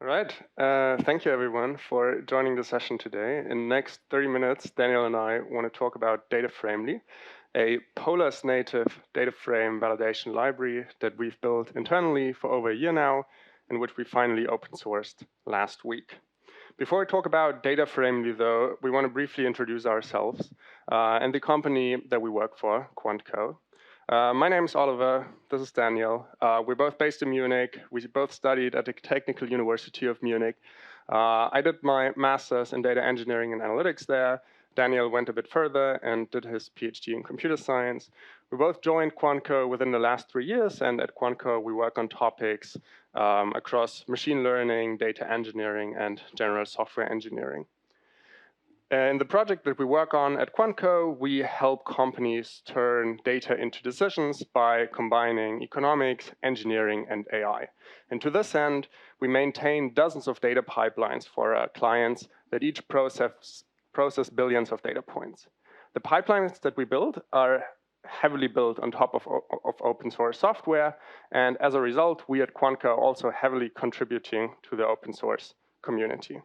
All right. Thank you, everyone, for joining the session today. In the next 30 minutes, Daniel and I want to talk about Dataframely, a Polars native data frame validation library that we've built internally for over a year now, and which we finally open sourced last week. Before we talk about Dataframely, though, we want to briefly introduce ourselves and the company that we work for, QuantCo. My name is Oliver, this is Daniel. We're both based in Munich. We both studied at the Technical University of Munich. I did my master's in data engineering and analytics there. Daniel went a bit further and did his PhD in computer science. We both joined QuantCo within the last 3 years, and at QuantCo we work on topics across machine learning, data engineering, and general software engineering. In the project that we work on at QuantCo, we help companies turn data into decisions by combining economics, engineering, and AI. And to this end, we maintain dozens of data pipelines for our clients that each process billions of data points. The pipelines that we build are heavily built on top of open source software, and as a result, we at QuantCo are also heavily contributing to the open source community.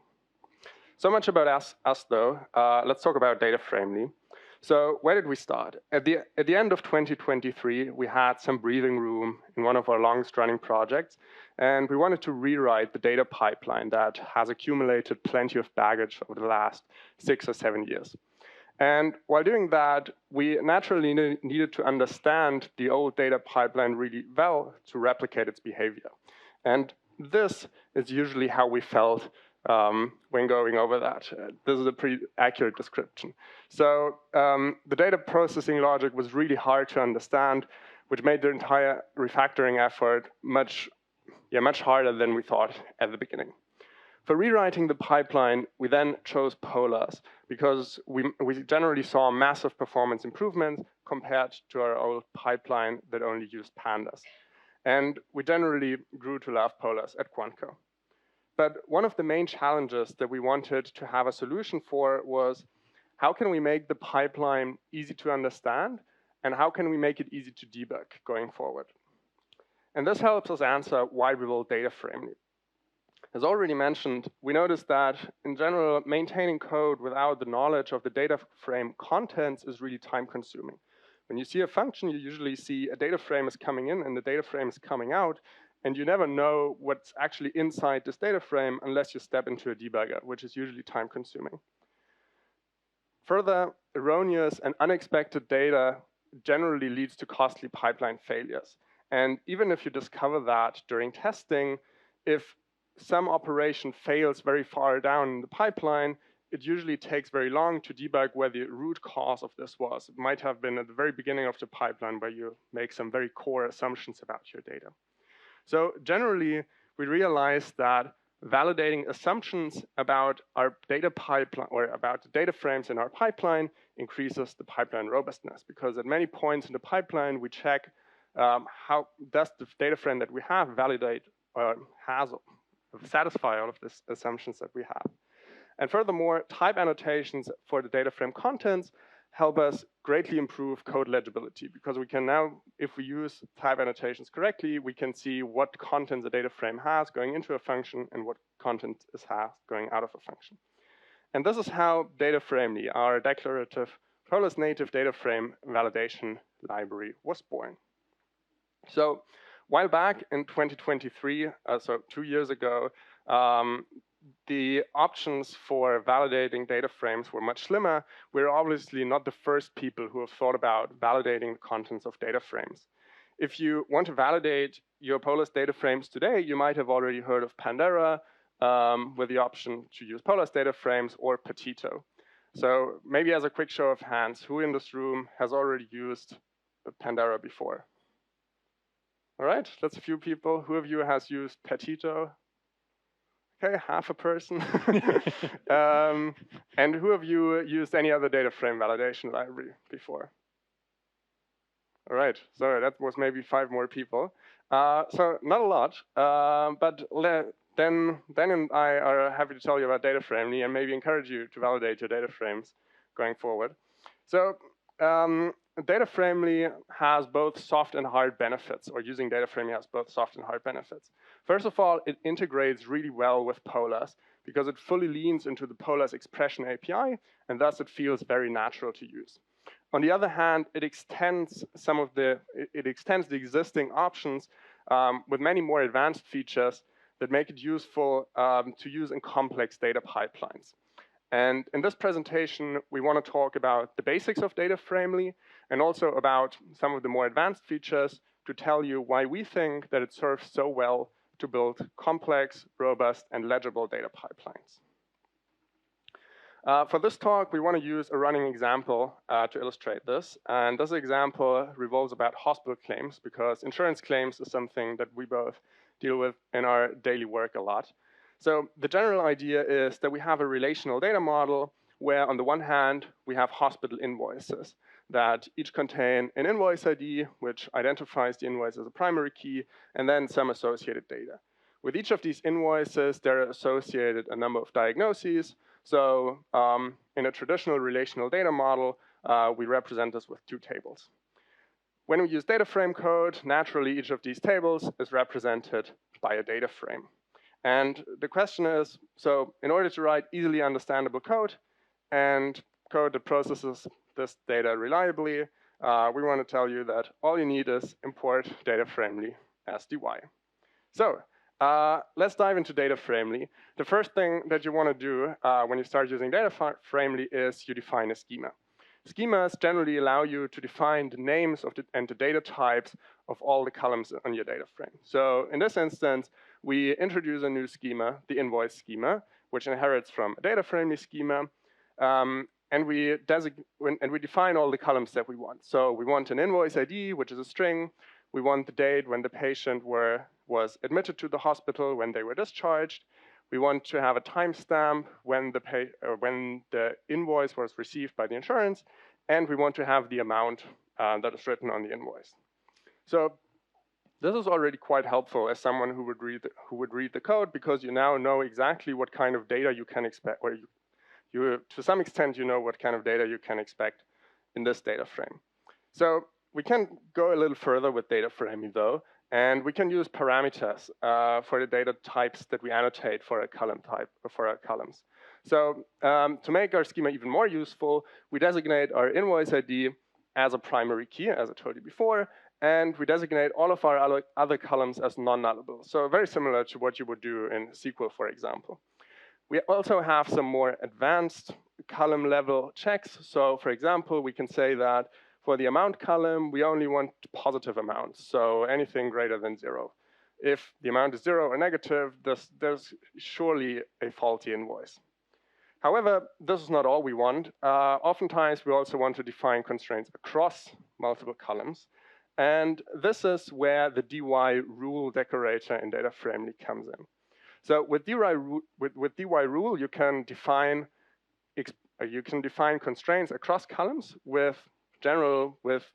So much about us though. Let's talk about Dataframely. So where did we start? At the end of 2023, we had some breathing room in one of our longest running projects, and we wanted to rewrite the data pipeline that has accumulated plenty of baggage over the last 6 or 7 years. And while doing that, we naturally needed to understand the old data pipeline really well to replicate its behavior. And this is usually how we felt when going over that. This is a pretty accurate description. So the data processing logic was really hard to understand, which made the entire refactoring effort much harder than we thought at the beginning. For rewriting the pipeline, we then chose Polars because we generally saw massive performance improvements compared to our old pipeline that only used pandas. And we generally grew to love Polars at QuantCo. But one of the main challenges that we wanted to have a solution for was how can we make the pipeline easy to understand, and how can we make it easy to debug going forward? And this helps us answer why we built Dataframely. As already mentioned, we noticed that in general, maintaining code without the knowledge of the data frame contents is really time consuming. When you see a function, you usually see a data frame is coming in and the data frame is coming out, and you never know what's actually inside this data frame unless you step into a debugger, which is usually time consuming. Further, erroneous and unexpected data generally leads to costly pipeline failures. And even if you discover that during testing, if some operation fails very far down in the pipeline, it usually takes very long to debug where the root cause of this was. It might have been at the very beginning of the pipeline where you make some very core assumptions about your data. So generally, we realized that validating assumptions about our data pipeline or about the data frames in our pipeline increases the pipeline robustness, because at many points in the pipeline, we check how does the data frame that we have validate or satisfy all of these assumptions that we have. And furthermore, type annotations for the data frame contents help us greatly improve code legibility, because we can now, if we use type annotations correctly, we can see what content the data frame has going into a function and what content it has going out of a function. And this is how Dataframely, our declarative Polars native data frame validation library, was born. So while back in 2023, so 2 years ago, the options for validating data frames were much slimmer. We're obviously not the first people who have thought about validating the contents of data frames. If you want to validate your Polars data frames today, you might have already heard of Pandora with the option to use Polars data frames, or partitions. So maybe as a quick show of hands, who in this room has already used Pandora before? All right, that's a few people. Who of you has used partitions? Okay, half a person. And who of you used any other data frame validation library before? All right, so that was maybe 5 more people. So not a lot, but Dan and I are happy to tell you about Dataframely and maybe encourage you to validate your data frames going forward. So Dataframely has both soft and hard benefits, or using Dataframely has both soft and hard benefits. First of all, it integrates really well with Polars because it fully leans into the Polars expression API, and thus it feels very natural to use. On the other hand, it extends the existing options with many more advanced features that make it useful to use in complex data pipelines. And in this presentation, we want to talk about the basics of Dataframely and also about some of the more advanced features to tell you why we think that it serves so well to build complex, robust, and legible data pipelines. For this talk, we want to use a running example to illustrate this. And this example revolves about hospital claims because insurance claims is something that we both deal with in our daily work a lot. So the general idea is that we have a relational data model where on the one hand, we have hospital invoices that each contain an invoice ID, which identifies the invoice as a primary key, and then some associated data. With each of these invoices, there are associated a number of diagnoses. So in a traditional relational data model, we represent this with two tables. When we use data frame code, naturally each of these tables is represented by a data frame. And the question is, so in order to write easily understandable code and code that processes this data reliably, we want to tell you that all you need is import Dataframely as dy. So let's dive into Dataframely. The first thing that you want to do when you start using Dataframely is you define a schema. Schemas generally allow you to define the names of and the data types of all the columns on your data frame. So in this instance, we introduce a new schema, the invoice schema, which inherits from a Dataframely schema, and we define all the columns that we want. So we want an invoice ID, which is a string. We want the date when the patient was admitted to the hospital, when they were discharged. We want to have a timestamp when the invoice was received by the insurance, and we want to have the amount that is written on the invoice. So this is already quite helpful as someone who would read the code, because you now know exactly what kind of data you can expect, or to some extent you know what kind of data you can expect in this data frame. So we can go a little further with Dataframely though, and we can use parameters for the data types that we annotate for a column type, or for our columns. So to make our schema even more useful, we designate our invoice ID as a primary key, as I told you before, and we designate all of our other columns as non-nullable. So very similar to what you would do in SQL, for example. We also have some more advanced column level checks. So for example, we can say that for the amount column, we only want positive amounts, so anything greater than 0. If the amount is 0 or negative, there's surely a faulty invoice. However, this is not all we want. Oftentimes, we also want to define constraints across multiple columns. And this is where the dy rule decorator in Dataframely comes in. So with dy rule, you can define constraints across columns with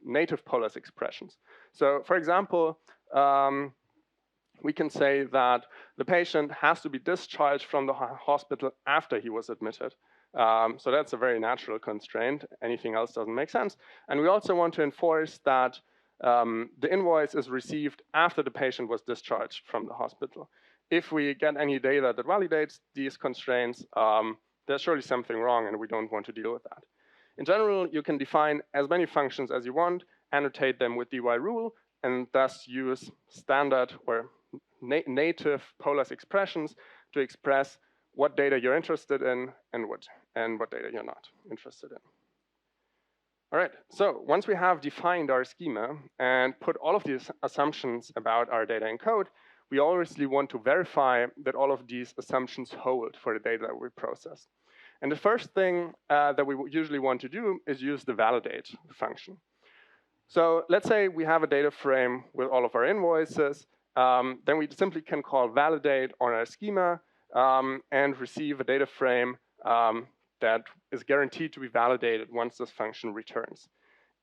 native Polars expressions. So for example, we can say that the patient has to be discharged from the hospital after he was admitted. So that's a very natural constraint. Anything else doesn't make sense. And we also want to enforce that the invoice is received after the patient was discharged from the hospital. If we get any data that validates these constraints, there's surely something wrong and we don't want to deal with that. In general, you can define as many functions as you want, annotate them with dy rule, and thus use standard or native Polars expressions to express what data you're interested in and what data you're not interested in. All right, so once we have defined our schema and put all of these assumptions about our data in code, we obviously want to verify that all of these assumptions hold for the data that we process. And the first thing that we usually want to do is use the validate function. So let's say we have a data frame with all of our invoices. Then we simply can call validate on our schema and receive a data frame that is guaranteed to be validated once this function returns.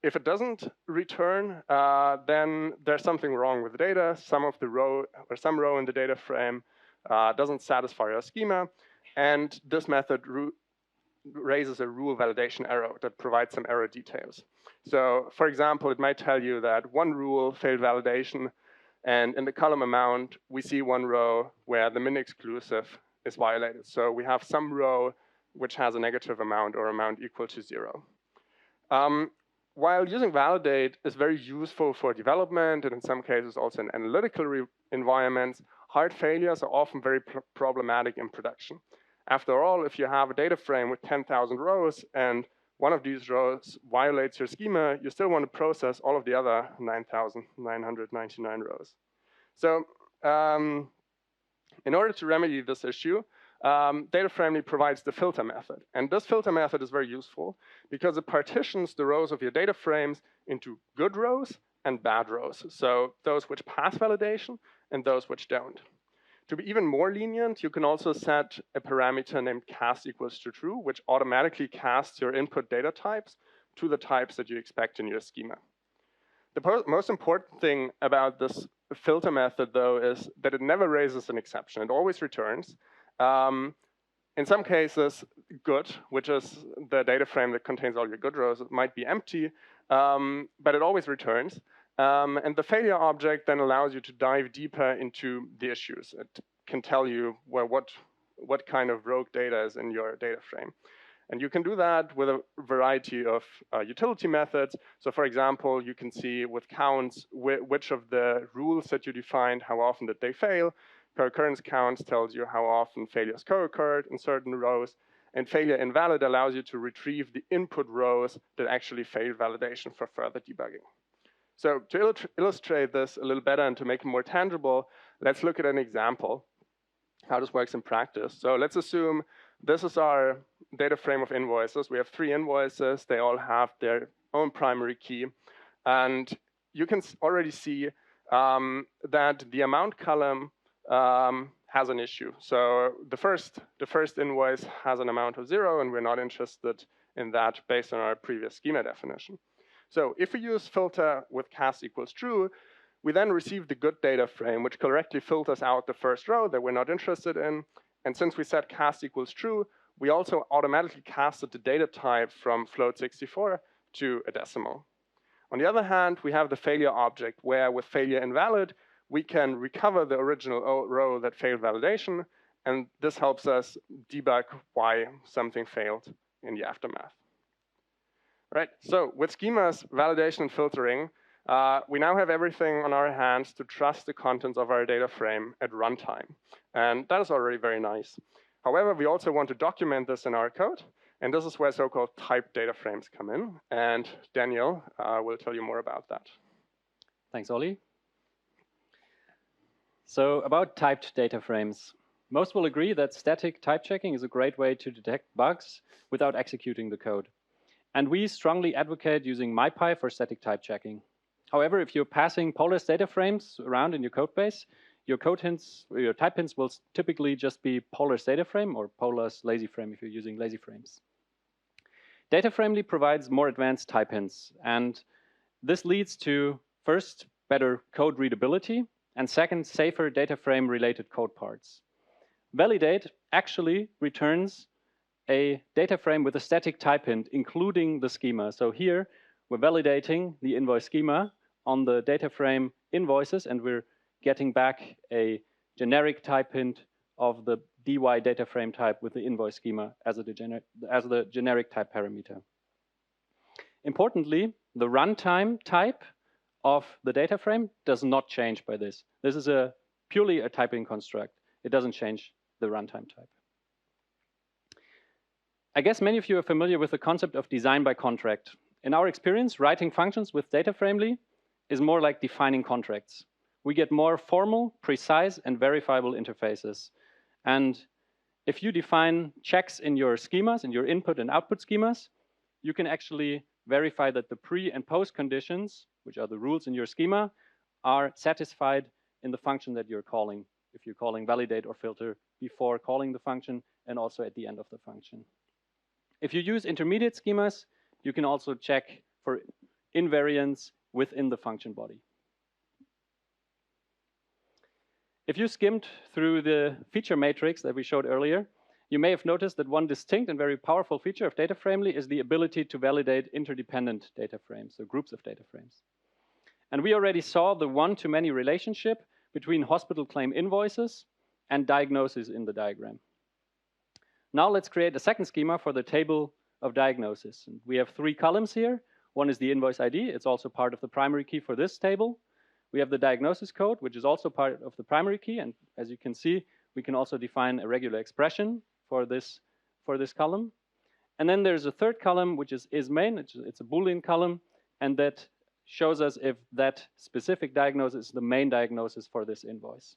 If it doesn't return, then there's something wrong with the data. Some row in the data frame doesn't satisfy our schema, and this method raises a rule validation error that provides some error details. So, for example, it might tell you that one rule failed validation, and in the column amount, we see one row where the min exclusive is violated. So we have some row which has a negative amount or amount equal to 0. While using validate is very useful for development and in some cases also in analytical environments, hard failures are often very problematic in production. After all, if you have a data frame with 10,000 rows and one of these rows violates your schema, you still want to process all of the other 9,999 rows. So in order to remedy this issue, Dataframely provides the filter method. And this filter method is very useful because it partitions the rows of your data frames into good rows and bad rows. So those which pass validation and those which don't. To be even more lenient, you can also set a parameter named cast equals to true, which automatically casts your input data types to the types that you expect in your schema. The most important thing about this filter method, though, is that it never raises an exception. It always returns. In some cases, good, which is the data frame that contains all your good rows, it might be empty, but it always returns. And the failure object then allows you to dive deeper into the issues. It can tell you what kind of rogue data is in your data frame. And you can do that with a variety of utility methods. So for example, you can see with counts which of the rules that you defined, how often did they fail. Co-occurrence counts tells you how often failures co-occurred in certain rows. And failure invalid allows you to retrieve the input rows that actually failed validation for further debugging. So to illustrate this a little better and to make it more tangible, let's look at an example, how this works in practice. So let's assume this is our data frame of invoices. We have 3 invoices. They all have their own primary key. And you can already see that the amount column has an issue. So the first invoice has an amount of 0, and we're not interested in that based on our previous schema definition. So if we use filter with cast equals true, we then receive the good data frame, which correctly filters out the first row that we're not interested in. And since we set cast equals true, we also automatically casted the data type from float 64 to a decimal. On the other hand, we have the failure object, where with failure invalid, we can recover the original row that failed validation, and this helps us debug why something failed in the aftermath. Right, so with schemas, validation, and filtering, we now have everything on our hands to trust the contents of our data frame at runtime. And that is already very nice. However, we also want to document this in our code, and this is where so-called typed data frames come in. And Daniel will tell you more about that. Thanks, Ollie. So about typed data frames. Most will agree that static type checking is a great way to detect bugs without executing the code. And we strongly advocate using MyPy for static type checking. However, if you're passing Polars data frames around in your code base, your code hints, or your type hints will typically just be Polars data frame or Polars lazy frame if you're using lazy frames. Dataframely provides more advanced type hints, and this leads to, first, better code readability, and second, safer data frame related code parts. Validate actually returns a data frame with a static type hint, including the schema. So here, we're validating the invoice schema on the data frame invoices, and we're getting back a generic type hint of the dy data frame type with the invoice schema as the generic type parameter. Importantly, the runtime type of the data frame does not change by this. This is purely a typing construct. It doesn't change the runtime type. I guess many of you are familiar with the concept of design by contract. In our experience, writing functions with Dataframely is more like defining contracts. We get more formal, precise, and verifiable interfaces. And if you define checks in your schemas, in your input and output schemas, you can actually verify that the pre and post conditions, which are the rules in your schema, are satisfied in the function that you're calling, if you're calling validate or filter before calling the function and also at the end of the function. If you use intermediate schemas, you can also check for invariants within the function body. If you skimmed through the feature matrix that we showed earlier, you may have noticed that one distinct and very powerful feature of Dataframely is the ability to validate interdependent data frames, so groups of data frames. And we already saw the one-to-many relationship between hospital claim invoices and diagnoses in the diagram. Now let's create a second schema for the table of diagnosis. And we have 3 columns here. One is the invoice ID. It's also part of the primary key for this table. We have the diagnosis code, which is also part of the primary key. And as you can see, we can also define a regular expression for this column. And then there's a third column, which is main. It's a Boolean column, and that shows us if that specific diagnosis is the main diagnosis for this invoice.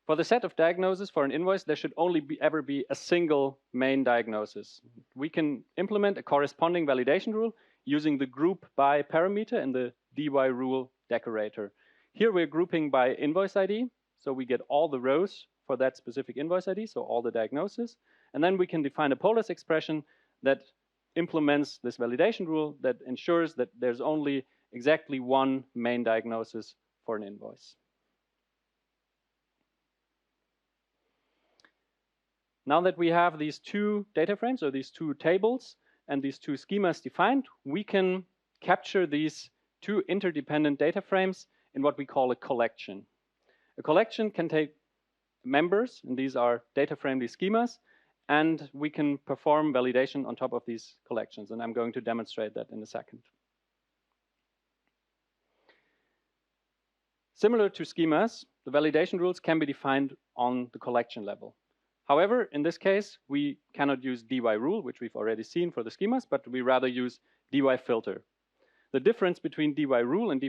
For the set of diagnoses for an invoice, there should only ever be a single main diagnosis. We can implement a corresponding validation rule using the group by parameter in the dy rule decorator. Here we're grouping by invoice ID, so we get all the rows for that specific invoice ID, so all the diagnoses. And then we can define a Polars expression that implements this validation rule that ensures that there's only exactly one main diagnosis for an invoice. Now that we have these 2 data frames, or these 2 tables, and these 2 schemas defined, we can capture these 2 interdependent data frames in what we call a collection. A collection can take members, and these are Dataframely schemas, and we can perform validation on top of these collections, and I'm going to demonstrate that in a second. Similar to schemas, the validation rules can be defined on the collection level. However, in this case, we cannot use dy rule, which we've already seen for the schemas, but we rather use dy filter. The difference between dy rule and dy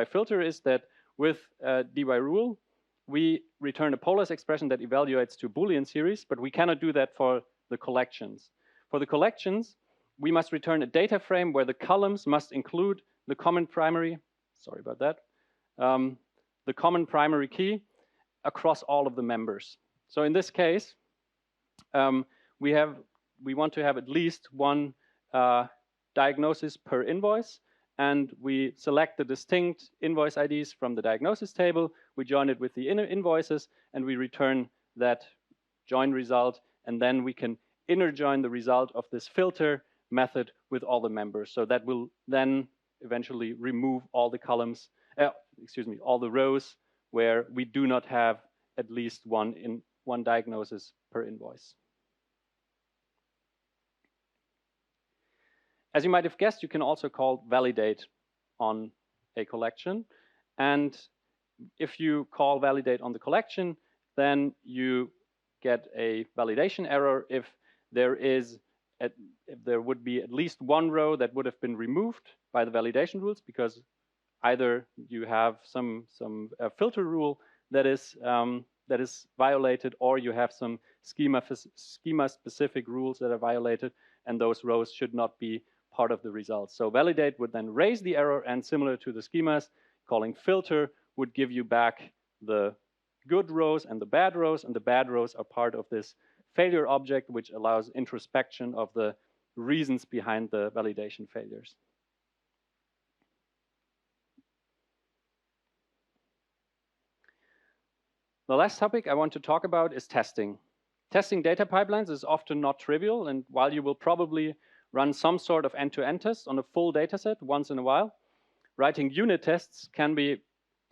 filter is that with dy rule, we return a Polars expression that evaluates 2 Boolean series, but we cannot do that for the collections. For the collections, we must return a data frame where the columns must include the common primary, sorry about that, the common primary key across all of the members. So in this case, we want to have at least one diagnosis per invoice, and we select the distinct invoice IDs from the diagnosis table, we join it with the inner invoices, and we return that join result, and then we can inner join the result of this filter method with all the members. So that will then eventually remove all the columns, all the rows where we do not have at least one diagnosis per invoice. As you might have guessed, you can also call validate on a collection. And if you call validate on the collection, then you get a validation error if there would be at least one row that would have been removed by the validation rules, because either you have some filter rule that is violated, or you have some schema-specific rules that are violated, and those rows should not be part of the results. So validate would then raise the error, and similar to the schemas, calling filter would give you back the good rows and the bad rows, and the bad rows are part of this failure object, which allows introspection of the reasons behind the validation failures. The last topic I want to talk about is testing. Testing data pipelines is often not trivial, and while you will probably run some sort of end-to-end test on a full dataset once in a while, writing unit tests can be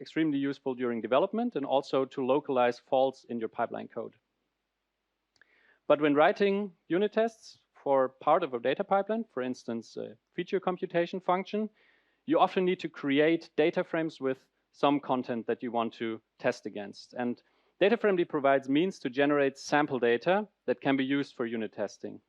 extremely useful during development and also to localize faults in your pipeline code. But when writing unit tests for part of a data pipeline, for instance, a feature computation function, you often need to create data frames with some content that you want to test against. And Dataframely provides means to generate sample data that can be used for unit testing.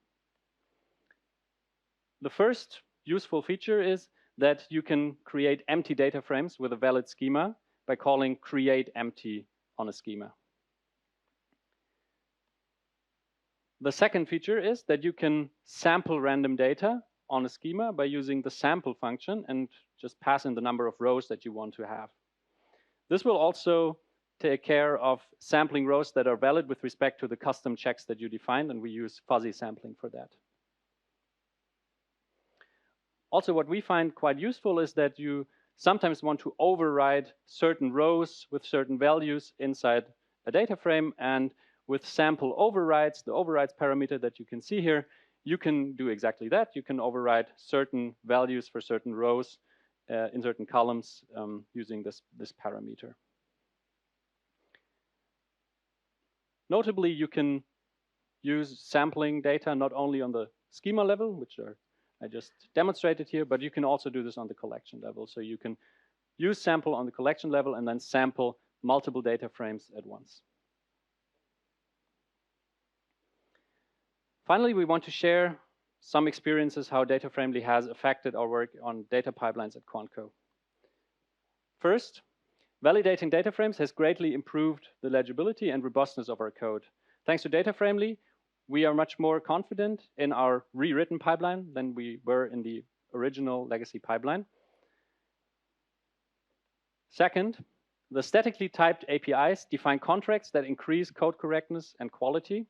The first useful feature is that you can create empty data frames with a valid schema by calling createEmpty on a schema. The second feature is that you can sample random data on a schema by using the sample function and just pass in the number of rows that you want to have. This will also take care of sampling rows that are valid with respect to the custom checks that you defined, and we use fuzzy sampling for that. Also, what we find quite useful is that you sometimes want to override certain rows with certain values inside a data frame, and with sample overrides, the overrides parameter that you can see here, you can do exactly that. You can override certain values for certain rows in certain columns using this parameter. Notably, you can use sampling data not only on the schema level, which I just demonstrated here, but you can also do this on the collection level. So you can use sample on the collection level and then sample multiple data frames at once. Finally, we want to share some experiences how Dataframely has affected our work on data pipelines at QuantCo. First, validating data frames has greatly improved the legibility and robustness of our code. Thanks to Dataframely, we are much more confident in our rewritten pipeline than we were in the original legacy pipeline. Second, the statically typed APIs define contracts that increase code correctness and quality.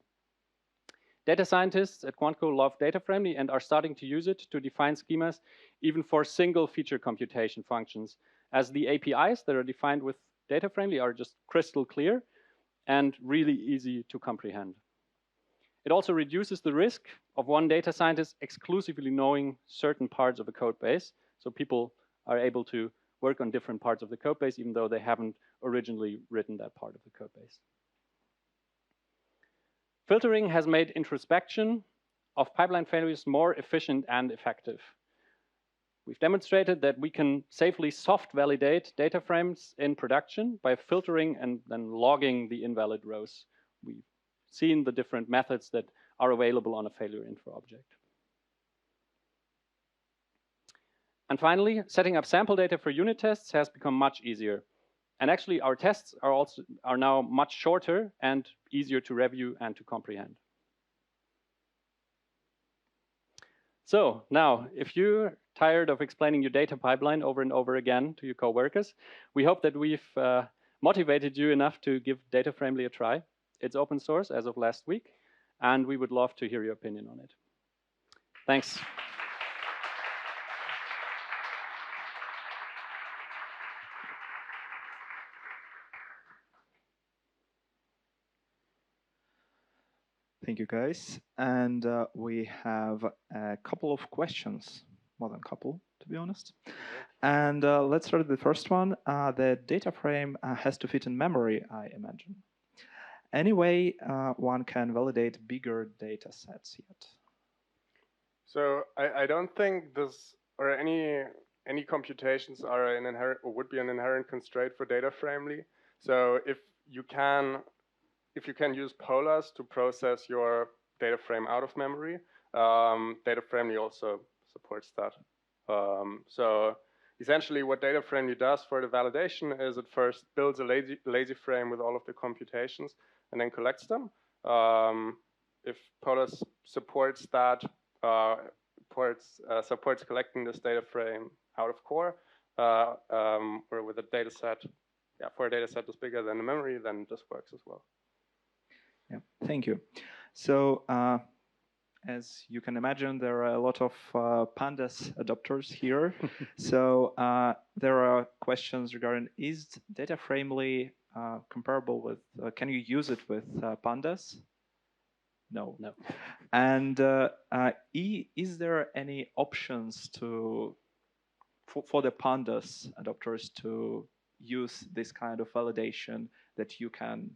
Data scientists at QuantCo love Dataframely and are starting to use it to define schemas even for single feature computation functions, as the APIs that are defined with Dataframely are just crystal clear and really easy to comprehend. It also reduces the risk of one data scientist exclusively knowing certain parts of a code base, so people are able to work on different parts of the code base even though they haven't originally written that part of the code base. Filtering has made introspection of pipeline failures more efficient and effective. We've demonstrated that we can safely soft validate data frames in production by filtering and then logging the invalid rows. We've seen the different methods that are available on a failure info object. And finally, setting up sample data for unit tests has become much easier. And actually, our tests are now much shorter and easier to review and to comprehend. So now, if you're tired of explaining your data pipeline over and over again to your coworkers, we hope that we've motivated you enough to give Dataframely a try. It's open source as of last week, and we would love to hear your opinion on it. Thanks. Thank you, guys. And we have a couple of questions, more than a couple, to be honest. And let's start with the first one. The data frame has to fit in memory, I imagine. Anyway, one can validate bigger data sets yet? So I don't think this or any computations are an inherent or would be an inherent constraint for Dataframely. So if you can use polars to process your data frame out of memory, Dataframely also supports that. So essentially what Dataframely does for the validation is it first builds a lazy frame with all of the computations and then collects them. If polars supports that, supports collecting this data frame out of core, or with a data set, for a data set that's bigger than the memory, then this works as well. Yeah, thank you. So as you can imagine, there are a lot of pandas adopters here. So there are questions regarding, is Dataframely comparable with, can you use it with pandas? No. No. And is there any options for the pandas adopters to use this kind of validation that you can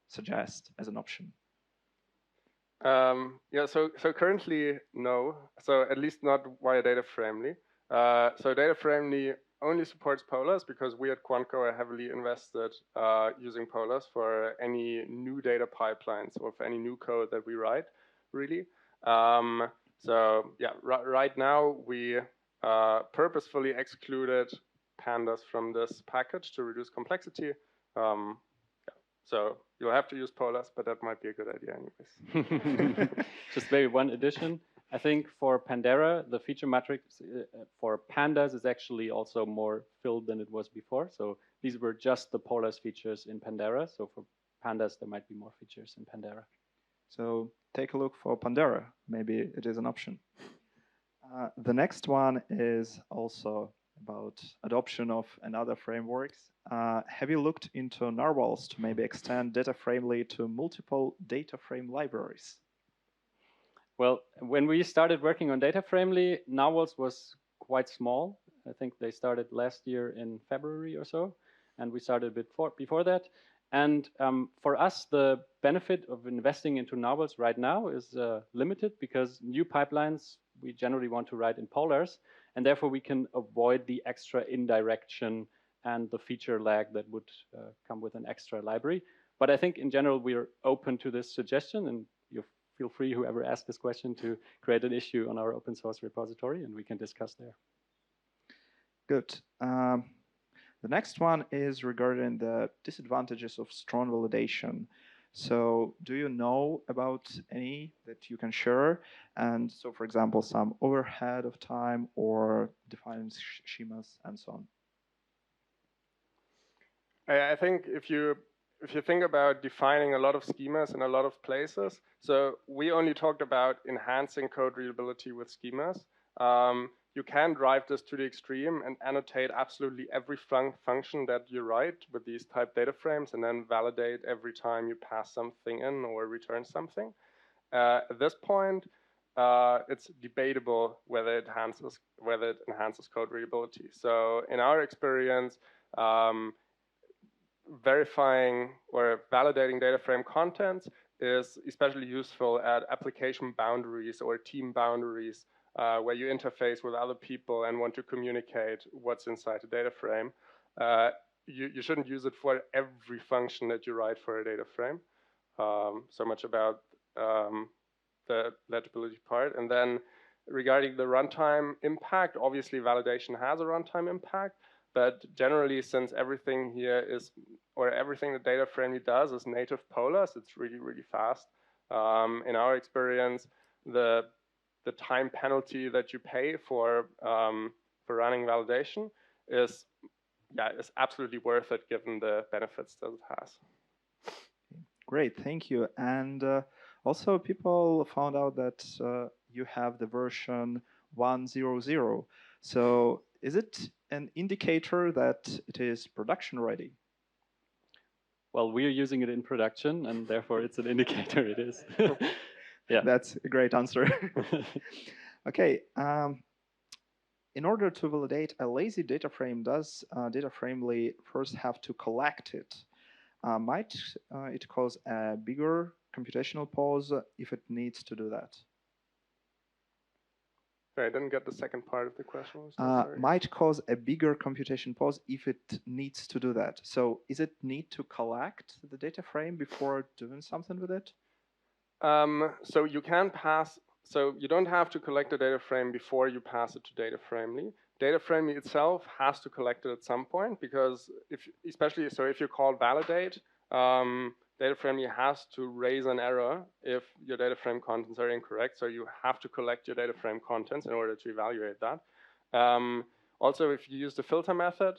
suggest as an option? Yeah, so currently no. So at least not via Dataframely. So Dataframely only supports polars because we at QuantCo are heavily invested using polars for any new data pipelines or for any new code that we write, really. So yeah, right now we purposefully excluded pandas from this package to reduce complexity. So you'll have to use polars, but that might be a good idea anyways. Just maybe one addition. I think for Pandera, the feature matrix for pandas is actually also more filled than it was before. So these were just the polars features in Pandera. So for pandas, there might be more features in Pandera. So take a look for Pandera. Maybe it is an option. The next one is also a about adoption of another frameworks. Have you looked into narwhals to maybe extend Dataframely to multiple data frame libraries? Well, when we started working on Dataframely, Narwhals was quite small. I think they started last year in February or so, and we started a bit before that. And for us, the benefit of investing into Narwhals right now is limited because new pipelines we generally want to write in polars, and therefore we can avoid the extra indirection and the feature lag that would come with an extra library. But I think in general we're open to this suggestion, and you feel free, whoever asked this question, to create an issue on our open source repository, and we can discuss there. Good. The next one is regarding the disadvantages of strong validation. So do you know about any that you can share? And so, for example, some overhead of time or defining schemas and so on. I think if you think about defining a lot of schemas in a lot of places, so we only talked about enhancing code readability with schemas. You can drive this to the extreme and annotate absolutely every function that you write with these type data frames and then validate every time you pass something in or return something. At this point, it's debatable whether it enhances code readability. So in our experience, verifying or validating data frame contents is especially useful at application boundaries or team boundaries, where you interface with other people and want to communicate what's inside the data frame. You shouldn't use it for every function that you write for a data frame. So much about the legibility part. And then regarding the runtime impact, obviously validation has a runtime impact, but generally since everything here is, or everything the Dataframely does is native polars, it's really, really fast. In our experience, the time penalty that you pay for running validation is absolutely worth it given the benefits that it has. Great, thank you. And also people found out that you have the version 1.0.0. So is it an indicator that it is production ready? Well, we are using it in production, and therefore it's an indicator it is. Yeah. That's a great answer. Okay. In order to validate a lazy data frame, does Dataframely first have to collect it? Might it cause a bigger computational pause if it needs to do that? Sorry, I didn't get the second part of the question. Might cause a bigger computation pause if it needs to do that. So is it need to collect the data frame before doing something with it? So you can pass, so you don't have to collect the data frame before you pass it to Dataframely. Dataframely itself has to collect it at some point because if you call validate, Dataframely has to raise an error if your data frame contents are incorrect. So you have to collect your data frame contents in order to evaluate that. Also, if you use the filter method,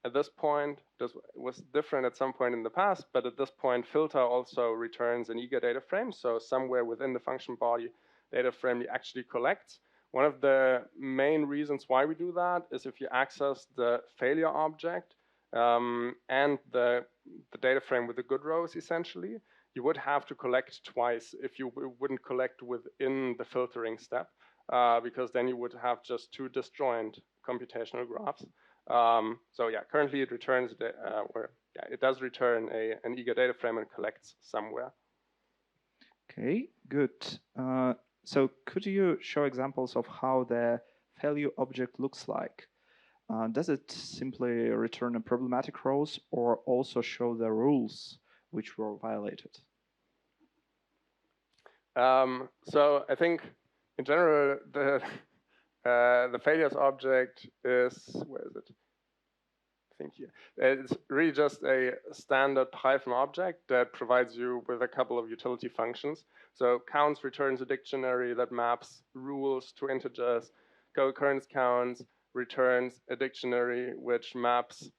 at this point, this was different at some point in the past, but at this point, filter also returns an eager data frame. So somewhere within the function body, Dataframely actually collects. One of the main reasons why we do that is if you access the failure object and the data frame with the good rows, essentially, you would have to collect twice if you wouldn't collect within the filtering step, because then you would have just two disjoint computational graphs. So yeah, currently it returns it does return an eager data frame and collects somewhere. Okay, good. So could you show examples of how the failure object looks like? Does it simply return a problematic rows or also show the rules which were violated? So I think in general the failures object is, where is it? I think here. It's really just a standard Python object that provides you with a couple of utility functions. So counts returns a dictionary that maps rules to integers. Co-occurrence counts returns a dictionary which maps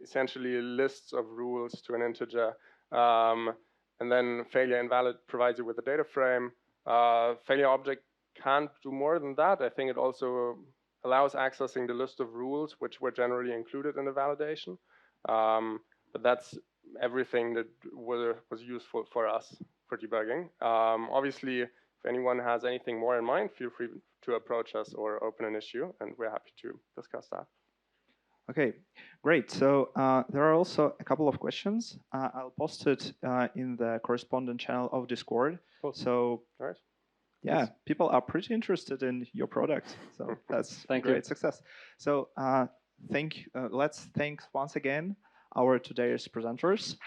essentially lists of rules to an integer. And then failure invalid provides you with a data frame. Failure object can't do more than that. I think it also allows accessing the list of rules which were generally included in the validation. But that's everything that was useful for us for debugging. Obviously, if anyone has anything more in mind, feel free to approach us or open an issue, and we're happy to discuss that. Okay, great. So there are also a couple of questions. I'll post it in the correspondent channel of Discord. Cool. So All right. yeah, people are pretty interested in your product. So that's great success. So let's thank once again our today's presenters.